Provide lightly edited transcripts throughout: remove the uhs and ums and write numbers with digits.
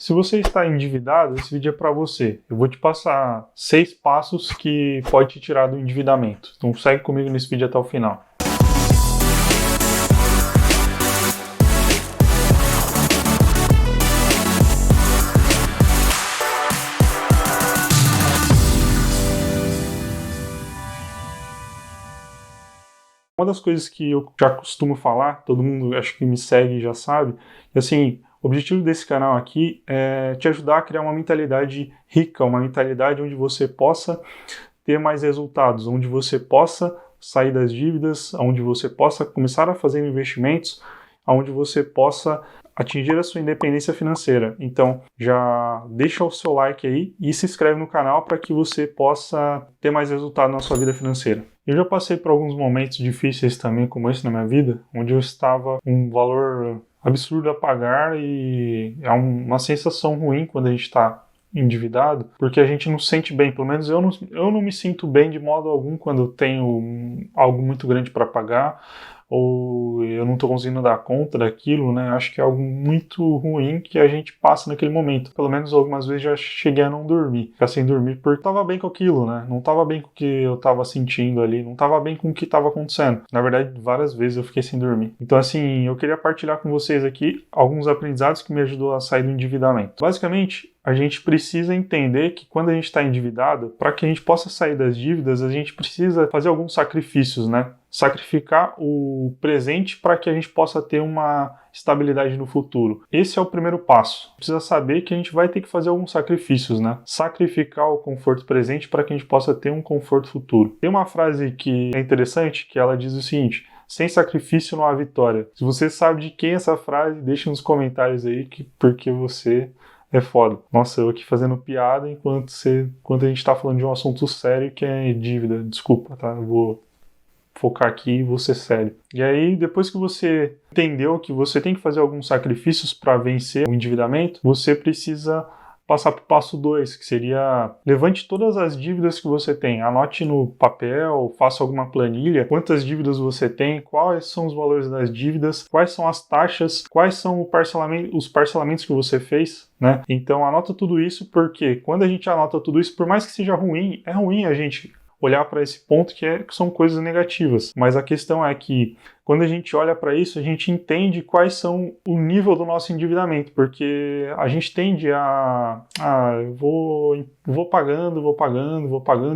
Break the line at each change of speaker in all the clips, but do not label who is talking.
Se você está endividado, esse vídeo é para você. Eu vou te passar 6 passos que pode te tirar do endividamento. Então segue comigo nesse vídeo até o final. Uma das coisas que eu já costumo falar, todo mundo acho que me segue já sabe, é assim, o objetivo desse canal aqui é te ajudar a criar uma mentalidade rica, uma mentalidade onde você possa ter mais resultados, onde você possa sair das dívidas, onde você possa começar a fazer investimentos, onde você possa atingir a sua independência financeira. Então, já deixa o seu like aí e se inscreve no canal para que você possa ter mais resultado na sua vida financeira. Eu já passei por alguns momentos difíceis também, como esse na minha vida, onde eu estava com um valor absurdo a pagar e é uma sensação ruim quando a gente está endividado, porque a gente não se sente bem, pelo menos eu não me sinto bem de modo algum quando eu tenho algo muito grande para pagar, ou eu não estou conseguindo dar conta daquilo, né? Acho que é algo muito ruim que a gente passa naquele momento. Pelo menos algumas vezes já cheguei a não dormir, ficar sem dormir, porque estava bem com aquilo, né? Não estava bem com o que eu estava sentindo ali, não estava bem com o que estava acontecendo. Na verdade, várias vezes eu fiquei sem dormir. Então, assim, eu queria partilhar com vocês aqui alguns aprendizados que me ajudou a sair do endividamento. Basicamente, a gente precisa entender que quando a gente está endividado, para que a gente possa sair das dívidas, a gente precisa fazer alguns sacrifícios, né? Sacrificar o presente para que a gente possa ter uma estabilidade no futuro. Esse é o primeiro passo. Precisa saber que a gente vai ter que fazer alguns sacrifícios, né? Sacrificar o conforto presente para que a gente possa ter um conforto futuro. Tem uma frase que é interessante, que ela diz o seguinte: sem sacrifício não há vitória. Se você sabe de quem é essa frase, deixa nos comentários aí, porque você é foda. Nossa, eu aqui fazendo piada enquanto a gente tá falando de um assunto sério que é dívida. Desculpa, tá? Eu vou focar aqui e vou ser sério. E aí, depois que você entendeu que você tem que fazer alguns sacrifícios para vencer o endividamento, você precisa passar para o passo 2, que seria: levante todas as dívidas que você tem, anote no papel, faça alguma planilha, quantas dívidas você tem, quais são os valores das dívidas, quais são as taxas, quais são os parcelamentos que você fez, né? Então anota tudo isso, porque quando a gente anota tudo isso, por mais que seja ruim, é ruim a gente olhar para esse ponto que são coisas negativas. Mas a questão é que quando a gente olha para isso, a gente entende quais são o nível do nosso endividamento, porque a gente tende eu vou pagando,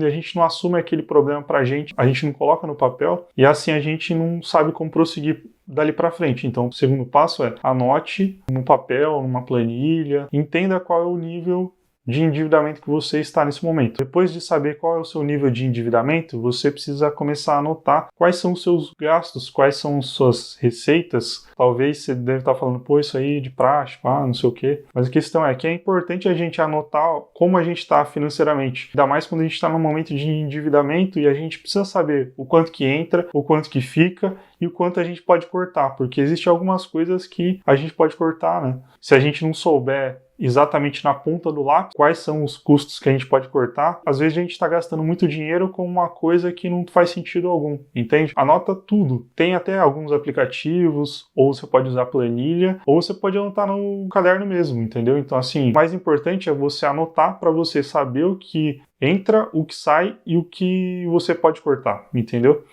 e a gente não assume aquele problema para a gente não coloca no papel, e assim a gente não sabe como prosseguir dali para frente. Então, o segundo passo é: anote no papel, numa planilha, entenda qual é o nível de endividamento que você está nesse momento. Depois de saber qual é o seu nível de endividamento, você precisa começar a anotar quais são os seus gastos, quais são as suas receitas. Talvez você deve estar falando, pô, isso aí de praxe, não sei o quê. Mas a questão é que é importante a gente anotar como a gente está financeiramente. Ainda mais quando a gente está num momento de endividamento e a gente precisa saber o quanto que entra, o quanto que fica e o quanto a gente pode cortar. Porque existem algumas coisas que a gente pode cortar, né? Se a gente não souber exatamente na ponta do lápis quais são os custos que a gente pode cortar, às vezes a gente está gastando muito dinheiro com uma coisa que não faz sentido algum, entende? Anota tudo. Tem até alguns aplicativos, ou você pode usar planilha, ou você pode anotar no caderno mesmo, entendeu? Então, assim, o mais importante é você anotar para você saber o que entra, o que sai e o que você pode cortar, entendeu?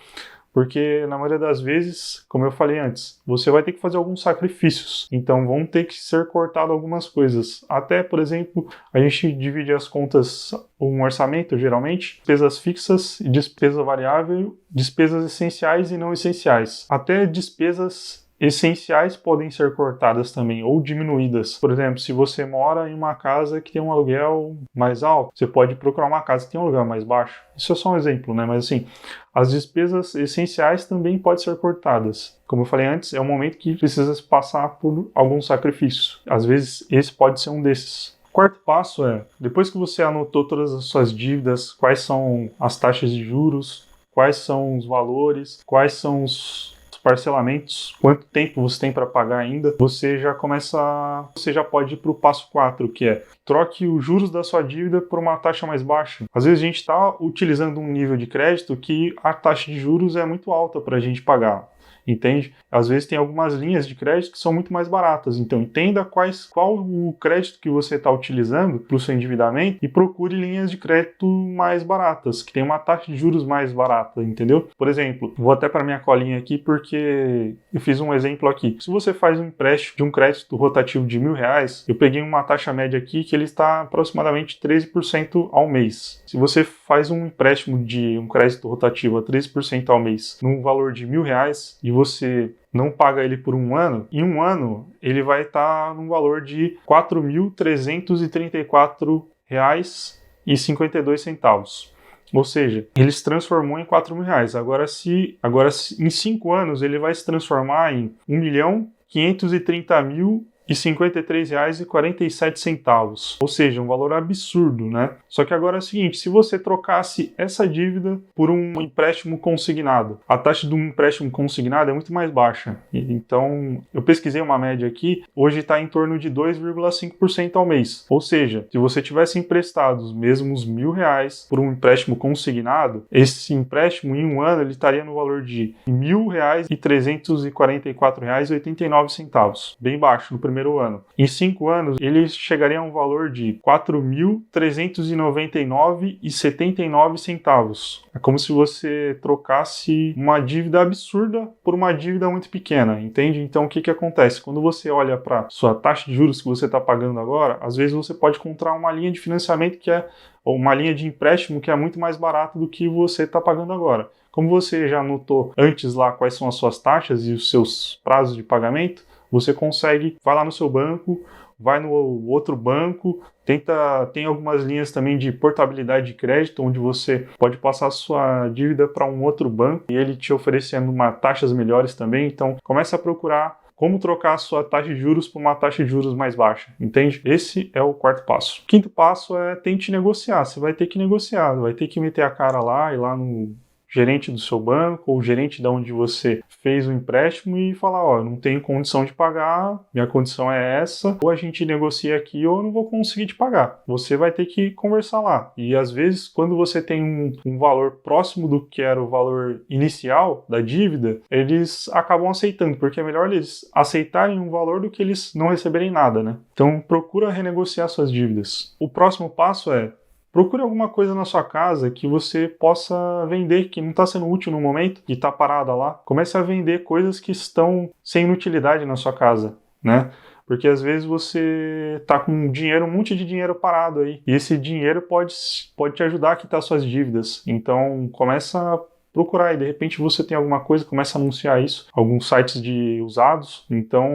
Porque na maioria das vezes, como eu falei antes, você vai ter que fazer alguns sacrifícios. Então vão ter que ser cortadas algumas coisas. Até, por exemplo, a gente divide as contas, um orçamento geralmente, despesas fixas e despesa variável, despesas essenciais e não essenciais. Até despesas essenciais podem ser cortadas também, ou diminuídas. Por exemplo, se você mora em uma casa que tem um aluguel mais alto, você pode procurar uma casa que tem um aluguel mais baixo. Isso é só um exemplo, né? Mas assim, as despesas essenciais também podem ser cortadas. Como eu falei antes, é um momento que precisa passar por algum sacrifício. Às vezes, esse pode ser um desses. O quarto passo é: depois que você anotou todas as suas dívidas, quais são as taxas de juros, quais são os valores, quais são os parcelamentos, quanto tempo você tem para pagar ainda, você já pode ir para o passo 4, que é: troque os juros da sua dívida por uma taxa mais baixa. Às vezes a gente está utilizando um nível de crédito que a taxa de juros é muito alta para a gente pagar. entende? Às vezes tem algumas linhas de crédito que são muito mais baratas, então entenda qual o crédito que você está utilizando para o seu endividamento e procure linhas de crédito mais baratas, que tem uma taxa de juros mais barata, entendeu? Por exemplo, vou até para minha colinha aqui porque eu fiz um exemplo aqui. Se você faz um empréstimo de um crédito rotativo de R$1.000, eu peguei uma taxa média aqui que ele está aproximadamente 13% ao mês. Se você faz um empréstimo de um crédito rotativo a 13% ao mês num valor de R$1.000 e você não paga ele por um ano, em um ano ele vai estar num valor de R$ 4.334,52. Ou seja, ele se transformou em R$4.000. Agora, em 5 anos, ele vai se transformar em R$1.530.053,47. Ou seja, um valor absurdo, né? Só que agora é o seguinte, se você trocasse essa dívida por um empréstimo consignado, a taxa de um empréstimo consignado é muito mais baixa. Então, eu pesquisei uma média aqui, hoje está em torno de 2,5% ao mês. Ou seja, se você tivesse emprestado os mesmos R$1.000 por um empréstimo consignado, esse empréstimo em um ano ele estaria no valor de R$1.344,89. Bem baixo no primeiro ano. Em 5 anos, ele chegaria a um valor de R$ 4.399,79. É como se você trocasse uma dívida absurda por uma dívida muito pequena, entende? Então, o que acontece? Quando você olha para sua taxa de juros que você está pagando agora, às vezes você pode encontrar uma linha de financiamento ou uma linha de empréstimo que é muito mais barata do que você está pagando agora. Como você já notou antes lá quais são as suas taxas e os seus prazos de pagamento, você consegue, vai lá no seu banco, vai no outro banco, tem algumas linhas também de portabilidade de crédito, onde você pode passar a sua dívida para um outro banco e ele te oferecendo taxas melhores também. Então, comece a procurar como trocar a sua taxa de juros por uma taxa de juros mais baixa, entende? Esse é o quarto passo. O quinto passo é tente negociar. Você vai ter que negociar, vai ter que meter a cara lá, ir lá no gerente do seu banco ou gerente de onde você fez o empréstimo e falar, ó, eu não tenho condição de pagar, minha condição é essa, ou a gente negocia aqui ou eu não vou conseguir te pagar. Você vai ter que conversar lá. E às vezes, quando você tem um valor próximo do que era o valor inicial da dívida, eles acabam aceitando, porque é melhor eles aceitarem um valor do que eles não receberem nada, né? Então, procura renegociar suas dívidas. O próximo passo é procure alguma coisa na sua casa que você possa vender, que não está sendo útil no momento, que está parada lá. Comece a vender coisas que estão sem utilidade na sua casa, né? Porque às vezes você está com um monte de dinheiro parado aí. E esse dinheiro pode te ajudar a quitar suas dívidas. Então, começa a procurar e de repente você tem alguma coisa, começa a anunciar isso, alguns sites de usados, então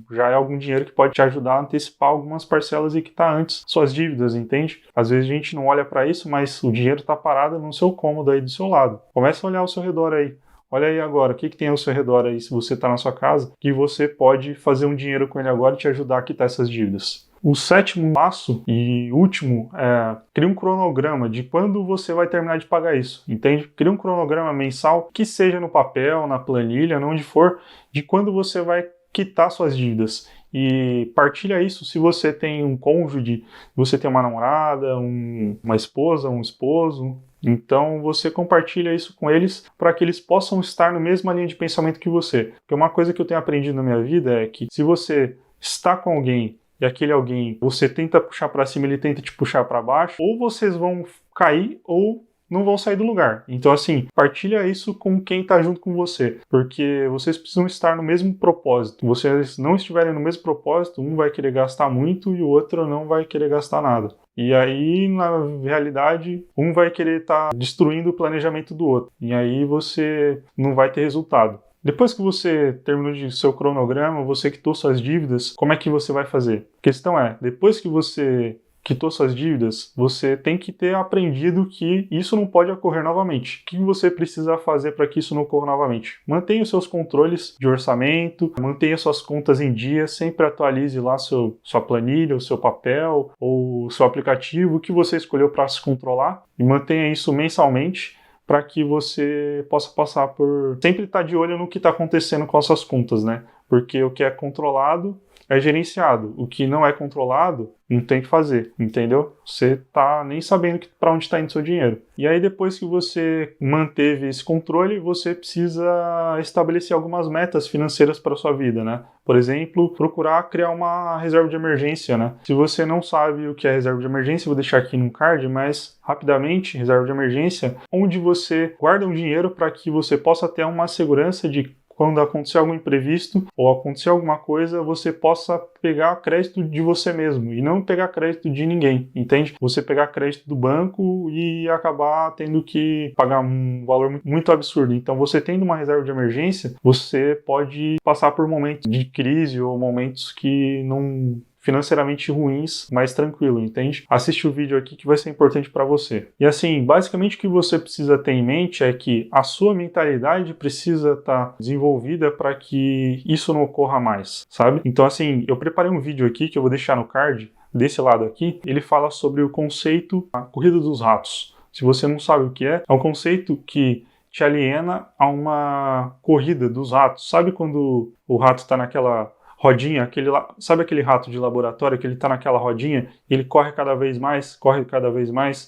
já é algum dinheiro que pode te ajudar a antecipar algumas parcelas e quitar antes suas dívidas, entende? Às vezes a gente não olha para isso, mas o dinheiro está parado no seu cômodo aí do seu lado. Começa a olhar ao seu redor aí. Olha aí agora, o que tem ao seu redor aí, se você está na sua casa, que você pode fazer um dinheiro com ele agora e te ajudar a quitar essas dívidas. O sétimo passo e último é criar um cronograma de quando você vai terminar de pagar isso, entende? Cria um cronograma mensal, que seja no papel, na planilha, onde for, de quando você vai quitar suas dívidas. E partilha isso se você tem um cônjuge, você tem uma namorada, uma esposa, um esposo. Então você compartilha isso com eles para que eles possam estar na mesma linha de pensamento que você. Porque uma coisa que eu tenho aprendido na minha vida é que se você está com alguém e aquele alguém, você tenta puxar para cima, ele tenta te puxar para baixo, ou vocês vão cair ou não vão sair do lugar. Então, assim, partilha isso com quem está junto com você, porque vocês precisam estar no mesmo propósito. Vocês não estiverem no mesmo propósito, um vai querer gastar muito e o outro não vai querer gastar nada. E aí, na realidade, um vai querer estar destruindo o planejamento do outro. E aí você não vai ter resultado. Depois que você terminou de seu cronograma, você quitou suas dívidas, como é que você vai fazer? A questão é, depois que você quitou suas dívidas, você tem que ter aprendido que isso não pode ocorrer novamente. O que você precisa fazer para que isso não ocorra novamente? Mantenha os seus controles de orçamento, mantenha suas contas em dia, sempre atualize lá sua planilha, o seu papel ou o seu aplicativo, o que você escolheu para se controlar, e mantenha isso mensalmente, para que você possa passar por... sempre estar de olho no que está acontecendo com as suas contas, né? Porque o que é controlado é gerenciado. O que não é controlado, não tem o que fazer, entendeu? Você tá nem sabendo para onde está indo seu dinheiro. E aí depois que você manteve esse controle, você precisa estabelecer algumas metas financeiras para sua vida, né? Por exemplo, procurar criar uma reserva de emergência, né? Se você não sabe o que é reserva de emergência, eu vou deixar aqui no card, mas rapidamente, reserva de emergência, onde você guarda um dinheiro para que você possa ter uma segurança de quando acontecer algum imprevisto ou acontecer alguma coisa, você possa pegar crédito de você mesmo e não pegar crédito de ninguém, entende? Você pegar crédito do banco e acabar tendo que pagar um valor muito absurdo. Então, você tendo uma reserva de emergência, você pode passar por momentos de crise ou momentos que não financeiramente ruins, mais tranquilo, entende? Assiste o vídeo aqui que vai ser importante para você. E assim, basicamente o que você precisa ter em mente é que a sua mentalidade precisa estar desenvolvida para que isso não ocorra mais, sabe? Então assim, eu preparei um vídeo aqui que eu vou deixar no card, desse lado aqui, ele fala sobre o conceito a corrida dos ratos. Se você não sabe o que é um conceito que te aliena a uma corrida dos ratos. Sabe quando o rato está naquela rodinha, sabe aquele rato de laboratório que ele tá naquela rodinha e ele corre cada vez mais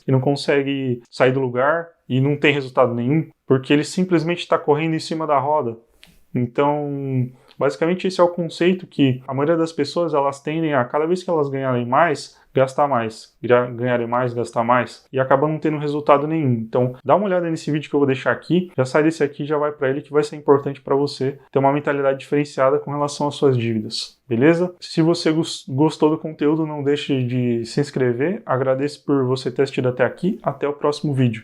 e não consegue sair do lugar e não tem resultado nenhum, porque ele simplesmente está correndo em cima da roda. Então, basicamente esse é o conceito que a maioria das pessoas elas tendem a, cada vez que elas ganharem mais, gastar mais, ganharem mais, gastar mais, e acaba não tendo resultado nenhum. Então, dá uma olhada nesse vídeo que eu vou deixar aqui, já sai desse aqui, já vai para ele, que vai ser importante para você ter uma mentalidade diferenciada com relação às suas dívidas, beleza? Se você gostou do conteúdo, não deixe de se inscrever, agradeço por você ter assistido até aqui, até o próximo vídeo.